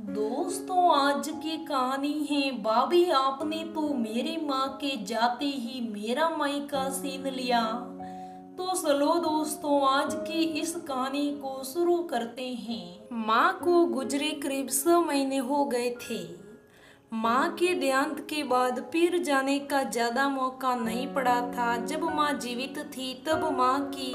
दोस्तों, आज की कहानी है भाभी आपने तो मेरी माँ के जाते ही मेरा मायका छीन लिया। तो चलो दोस्तों, आज की इस कहानी को शुरू करते हैं। माँ को गुजरे करीब 6 महीने हो गए थे। माँ के देहांत के बाद फिर जाने का ज्यादा मौका नहीं पड़ा था। जब माँ जीवित थी तब माँ की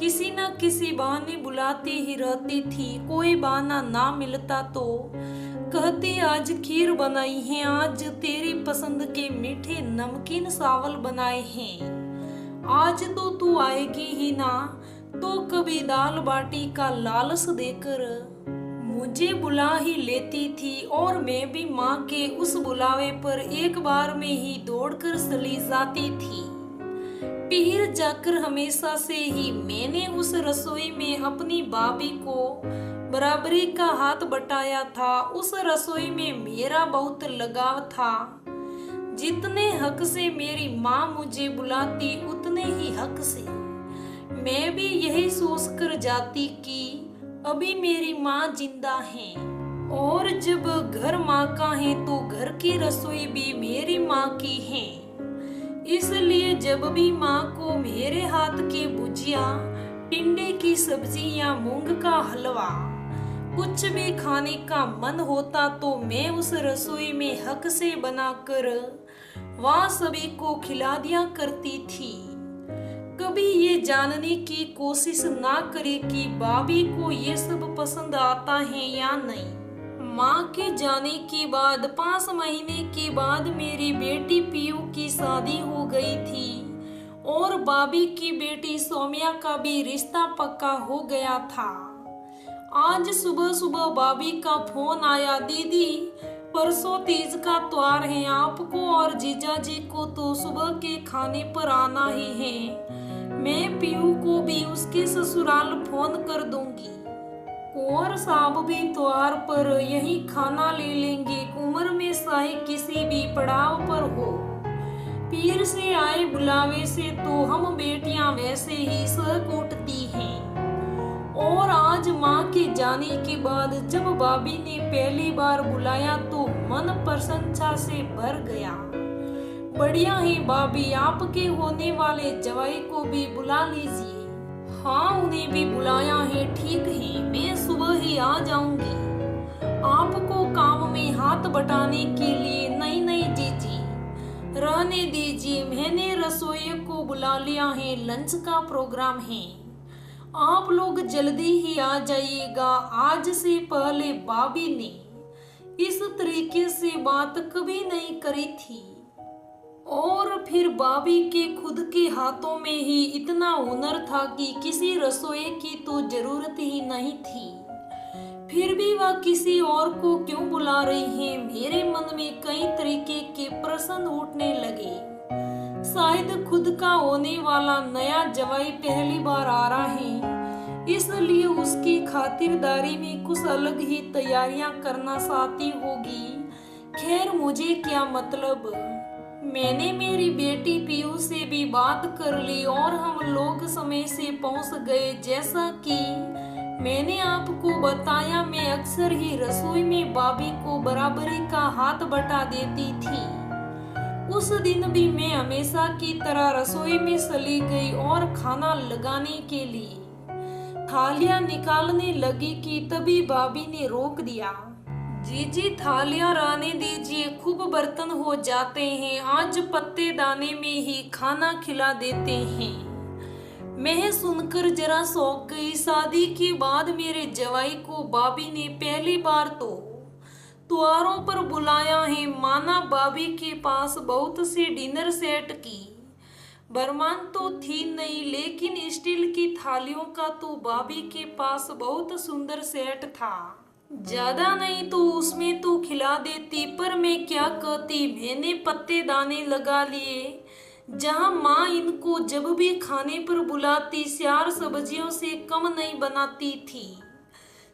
किसी न किसी बहाने बुलाती ही रहती थी। कोई बहाना ना मिलता तो कहती आज खीर बनाई है, आज तेरी पसंद के मीठे नमकीन चावल बनाए हैं, आज तो तू आएगी ही ना। तो कभी दाल बाटी का लालच देकर मुझे बुला ही लेती थी और मैं भी माँ के उस बुलावे पर एक बार में ही दौड़कर चली जाती थी। फिर जाकर हमेशा से ही मैंने उस रसोई में अपनी भाभी को बराबरी का हाथ बटाया था। उस रसोई में मेरा बहुत लगाव था। जितने हक से मेरी माँ मुझे बुलाती उतने ही हक से मैं भी यही सोच कर जाती कि अभी मेरी माँ जिंदा है और जब घर माँ का है तो घर की रसोई भी मेरी माँ की है। इसलिए जब भी माँ को मेरे हाथ की भुजिया, टिंडे की सब्जी या मूंग का हलवा कुछ भी खाने का मन होता तो मैं उस रसोई में हक से बनाकर वहाँ सभी को खिला दिया करती थी। कभी ये जानने की कोशिश ना करे कि भाभी को ये सब पसंद आता है या नहीं। माँ के जाने के बाद 5 महीने के बाद मेरी बेटी पीयू की शादी हो गई थी और भाभी की बेटी सौम्या का भी रिश्ता पक्का हो गया था। आज सुबह सुबह भाभी का फोन आया, दीदी परसों तीज का त्योहार है, आपको और जीजा जी को तो सुबह के खाने पर आना ही है। मैं पीयू को भी उसके ससुराल फोन कर दूंगी। कुंवर साहब भी त्योहार पर यही खाना ले लेंगे। उम्र में चाहे किसी भी पड़ाव पर हो, पीर से आए बुलावे से तो हम बेटियां वैसे ही सह उठती हैं। और आज माँ के जाने के बाद जब भाभी ने पहली बार बुलाया तो मन प्रशंसा से भर गया। बढ़िया है भाभी, आपके होने वाले जवाई को भी बुला लीजिए। हाँ, उन्हें भी बुलाया है, ठीक है, मैं सुबह ही आ जाऊंगी आपको काम में हाथ बटाने के लिए। नहीं नहीं जीजी, रहने दीजिए, मैंने रसोई को बुला लिया है, लंच का प्रोग्राम है, आप लोग जल्दी ही आ जाइएगा। आज से पहले भाभी ने इस तरीके से बात कभी नहीं करी थी और फिर भाभी के खुद के हाथों में ही इतना हुनर था कि किसी रसोई की तो जरूरत ही नहीं थी। फिर भी वह किसी और को क्यों बुला रही है, मेरे मन में कई तरीके के प्रश्न उठने लगे। शायद खुद का होने वाला नया जवाई पहली बार आ रहा है, इसलिए उसकी खातिरदारी में कुछ अलग ही तैयारियां करना चाहती होगी। खैर, मुझे क्या मतलब। मैंने मेरी बेटी पीयू से भी बात कर ली और हम लोग समय से पहुंच गए। जैसा कि मैंने आपको बताया, मैं अक्सर ही रसोई में भाभी को बराबरी का हाथ बटा देती थी। उस दिन भी मैं हमेशा की तरह रसोई में चली गई और खाना लगाने के लिए थालियां निकालने लगी कि तभी भाभी ने रोक दिया। जीजी, थालियां रहने दीजिए, खूब बर्तन हो जाते हैं, आज पत्ते दाने में ही खाना खिला देते हैं। मैं सुनकर जरा चौंक गई। शादी के बाद मेरे जवाई को भाभी ने पहली बार तो त्योहारों पर बुलाया है। माना भाभी के पास बहुत सी डिनर सेट की बरमान तो थी नहीं, लेकिन स्टील की थालियों का तो भाभी के पास बहुत सुंदर सेट था। ज्यादा नहीं तो उसमें तो खिला देती, पर मैं क्या कहती, मैंने पत्ते दाने लगा लिए। जहां माँ इनको जब भी खाने पर बुलाती 4 सब्जियों से कम नहीं बनाती थी।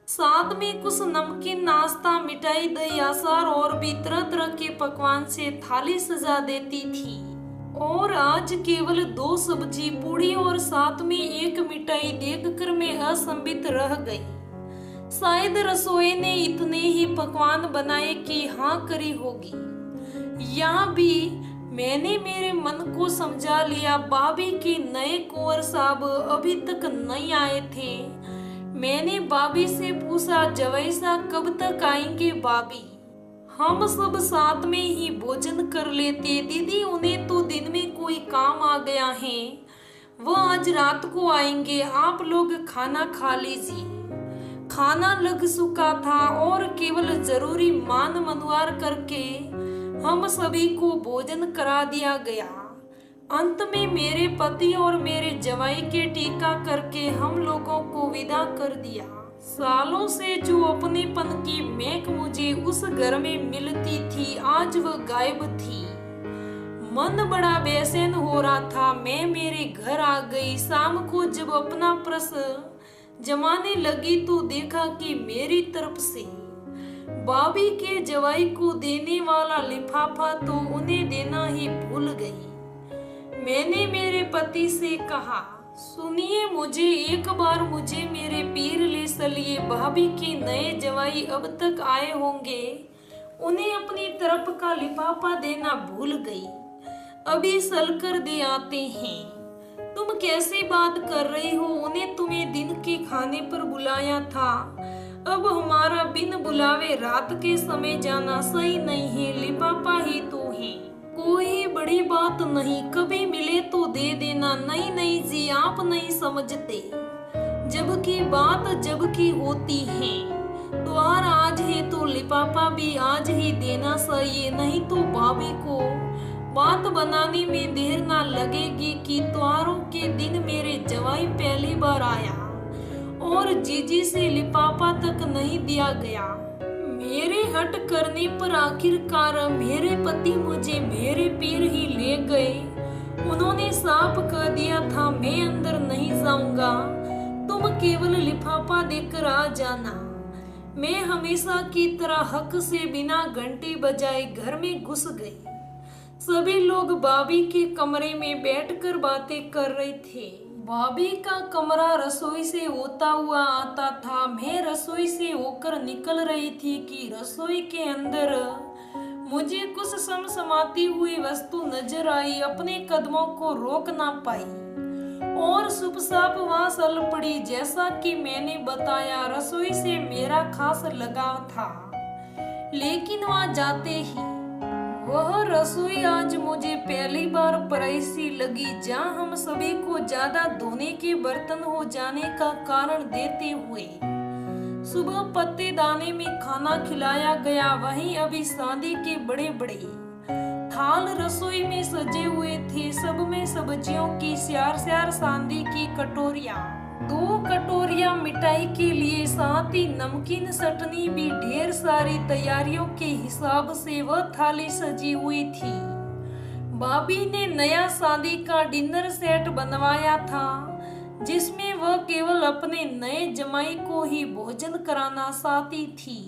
साथ में कुछ नमकीन नाश्ता, मिठाई, दही, अचार और भी तरह तरह के पकवान से थाली सजा देती थी। और आज केवल 2 सब्जी, पूड़ी और साथ में 1 मिठाई देखकर मैं असंबित रह गई। शायद रसोई ने इतने ही पकवान पकवान बनाए कि हाँ करी होगी। यहाँ भी मैंने मेरे मन को समझा लिया। भाभी के नए कुंवर साहब अभी तक नहीं आए थे। मैंने भाभी से पूछा, जवाई साहब कब तक आएंगे भाभी? हम सब साथ में ही भोजन कर लेते। दीदी उन्हें तो दिन में कोई काम आ गया है, वो आज रात को आएंगे, आप लोग खाना खा लीजिए। खाना लग चुका था और केवल जरूरी मान मनवार करके हम सभी को भोजन करा दिया गया। अंत में मेरे पति और मेरे जवाई के टीका करके हम लोगों को विदा कर दिया। सालों से जो अपनेपन की महक मुझे उस घर में मिलती थी, आज वह गायब थी। मन बड़ा बेचैन हो रहा था। मैं मेरे घर आ गई। शाम को जब अपना पर्स जमाने लगी तो देखा कि मेरी तरफ से भाभी के जवाई को देने वाला लिफाफा तो उन्हें देना ही भूल गई। मैंने मेरे पति से कहा, सुनिए, मुझे मेरे पीर ले चलिए। भाभी के नए जवाई अब तक आए होंगे, उन्हें अपनी तरफ का लिफाफा देना भूल गई। अभी चल कर दे आते हैं। तुम कैसी बात कर रही हो? उन्हें तुम्हें दिन के खाने पर बुलाया था, अब हमारा बिन बुलावे रात के समय जाना सही नहीं है। लिफाफा ही तो है, कोई बड़ी बात नहीं, कभी मिले तो दे देना। नहीं नहीं जी, आप नहीं समझते, जबकि बात जबकि होती है। द्वार आज है तो लिफाफा भी आज ही देना चाहिए, नहीं तो भाभी को बात बनाने में देर ना लगेगी कि त्योहारों के दिन मेरे जवाई पहली बार आया और जीजी से लिफाफा तक नहीं दिया गया। मेरे हट करने पर आखिरकार मेरे पति मुझे मेरे पीर ही ले गए। उन्होंने साफ कह दिया था, मैं अंदर नहीं जाऊंगा, तुम केवल लिफाफा देकर आ जाना। मैं हमेशा की तरह हक से बिना घंटी बजाए घर में घुस गई। सभी लोग भाभी के कमरे में बैठकर बातें कर रहे थे। भाभी का कमरा रसोई से होता हुआ आता था। मैं रसोई से होकर निकल रही थी कि रसोई के अंदर मुझे कुछ समसमाती हुई वस्तु नजर आई। अपने कदमों को रोक ना पाई और चुपचाप वहां चल पड़ी। जैसा कि मैंने बताया, रसोई से मेरा खास लगाव था, लेकिन वहां जाते ही वह रसोई आज मुझे पहली बार पराईसी लगी, जहाँ हम सभी को ज्यादा धोने के बर्तन हो जाने का कारण देते हुए सुबह पत्ते दाने में खाना खिलाया गया। वहीं अभी शादी के बड़े बड़े थाल रसोई में सजे हुए थे, सब में सब्जियों की स्यार शादी की कटोरियां, 2 कटोरियां मिठाई के लिए, साथ ही नमकीन चटनी भी। ढेर सारी तैयारियों के हिसाब से वह थाली सजी हुई थी। भाभी ने नया शादी का डिनर सेट बनवाया था, जिसमें वह केवल अपने नए जमाई को ही भोजन कराना चाहती थी।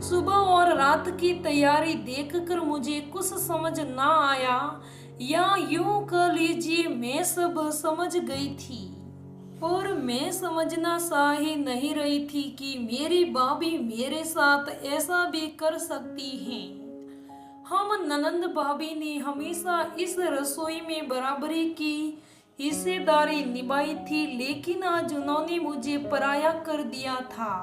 सुबह और रात की तैयारी देखकर मुझे कुछ समझ ना आया, या यूं कह लीजिए मैं सब समझ गई थी, और मैं समझना चाह ही नहीं रही थी कि मेरी भाभी मेरे साथ ऐसा भी कर सकती हैं। हम ननंद भाभी ने हमेशा इस रसोई में बराबरी की हिस्सेदारी निभाई थी, लेकिन आज उन्होंने मुझे पराया कर दिया था।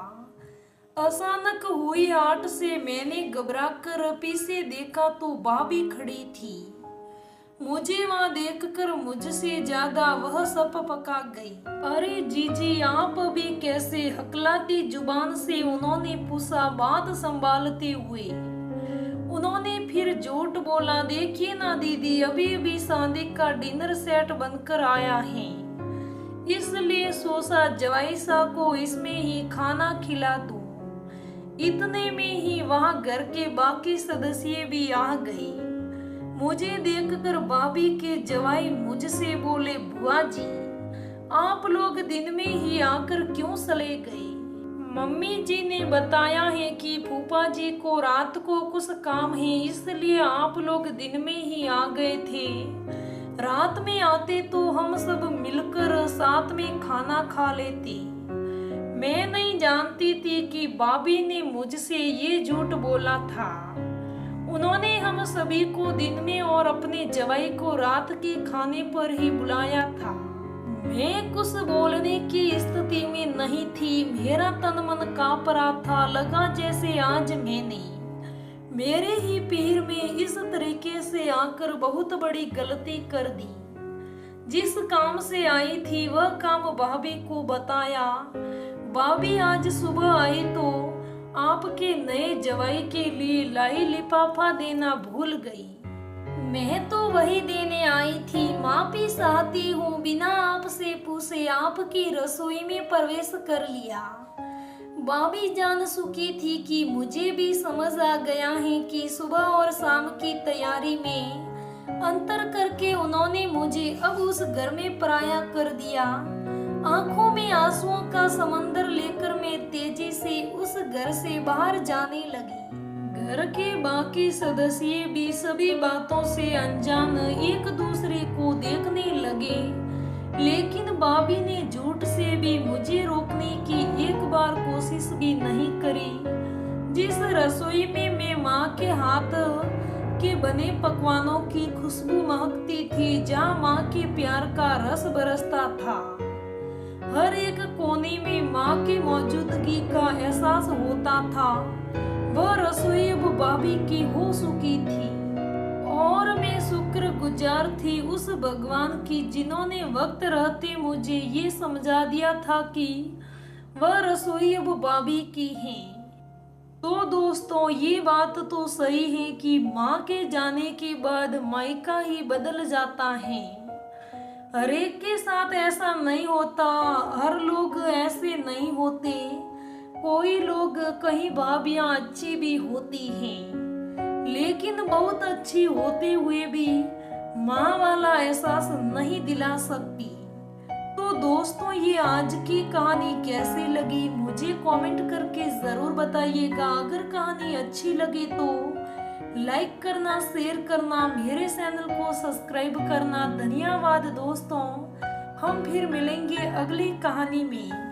अचानक हुई आट से मैंने घबराकर पीछे देखा तो भाभी खड़ी थी। मुझे वहाँ देखकर मुझसे ज्यादा वह सप पका गई। अरे जीजी, आप अभी कैसे? हकलाती जुबान से उन्होंने पूछा, बात संभालते हुए। उन्होंने फिर झूठ बोला, देखिए ना दीदी, अभी अभी शादी का डिनर सेट बनकर आया है, इसलिए सोचा जवाई साहब को इसमें ही खाना खिला दूं। इतने में ही वहाँ घर के बाकी सदस्य भी आ गए। मुझे देखकर भाभी के जवाई मुझसे बोले, बुआ जी, आप लोग दिन में ही आकर क्यों चले गए? मम्मी जी ने बताया है कि फूफा जी को रात को कुछ काम है, इसलिए आप लोग दिन में ही आ गए थे। रात में आते तो हम सब मिलकर साथ में खाना खा लेते। मैं नहीं जानती थी कि भाभी ने मुझसे ये झूठ बोला था। उन्होंने हम सभी को दिन में और अपने जवाई को रात के खाने पर ही बुलाया था। मैं कुछ बोलने की स्थिति में नहीं थी। मेरा तन मन कांप रहा था। लगा जैसे आज मैंने मेरे ही पीर में इस तरीके से आकर बहुत बड़ी गलती कर दी। जिस काम से आई थी वह काम भाभी को बताया। भाभी आज सुबह आई तो आपके नए जवाई के लिए लाई लिफाफा देना भूल गई। मैं तो वही देने आई थी। माफी चाहती हूँ, बिना आपसे पूछे आपकी रसोई में प्रवेश कर लिया। भाभी जान चुकी थी कि मुझे भी समझ आ गया है कि सुबह और शाम की तैयारी में अंतर करके उन्होंने मुझे अब उस घर में पराया कर दिया। आंखों में आंसुओं का समंदर लेकर मैं तेजी से उस घर से बाहर जाने लगी। घर के बाकी सदस्य भी सभी बातों से अनजान एक दूसरे को देखने लगे, लेकिन भाभी ने झूठ से भी मुझे रोकने की एक बार कोशिश भी नहीं करी। जिस रसोई में मैं माँ के हाथ के बने पकवानों की खुशबू महकती थी, जहाँ माँ के प्यार का रस बरसता था, हर एक कोने में माँ की मौजूदगी का एहसास होता था, वह रसोई अब भाभी की हो चुकी थी। और मैं शुक्रगुजार थी उस भगवान की जिन्होंने वक्त रहते मुझे ये समझा दिया था कि वह रसोई अब भाभी की है। तो दोस्तों, ये बात तो सही है कि माँ के जाने के बाद मायका ही बदल जाता है। हर एक के साथ ऐसा नहीं होता, हर लोग ऐसे नहीं होते। कोई लोग कहीं भाभियां अच्छी भी होती हैं, लेकिन बहुत अच्छी होते हुए भी माँ वाला एहसास नहीं दिला सकती। तो दोस्तों, ये आज की कहानी कैसी लगी मुझे कमेंट करके जरूर बताइएगा। अगर कहानी अच्छी लगे तो लाइक करना, शेयर करना, मेरे चैनल को सब्सक्राइब करना। धन्यवाद दोस्तों। हम फिर मिलेंगे अगली कहानी में।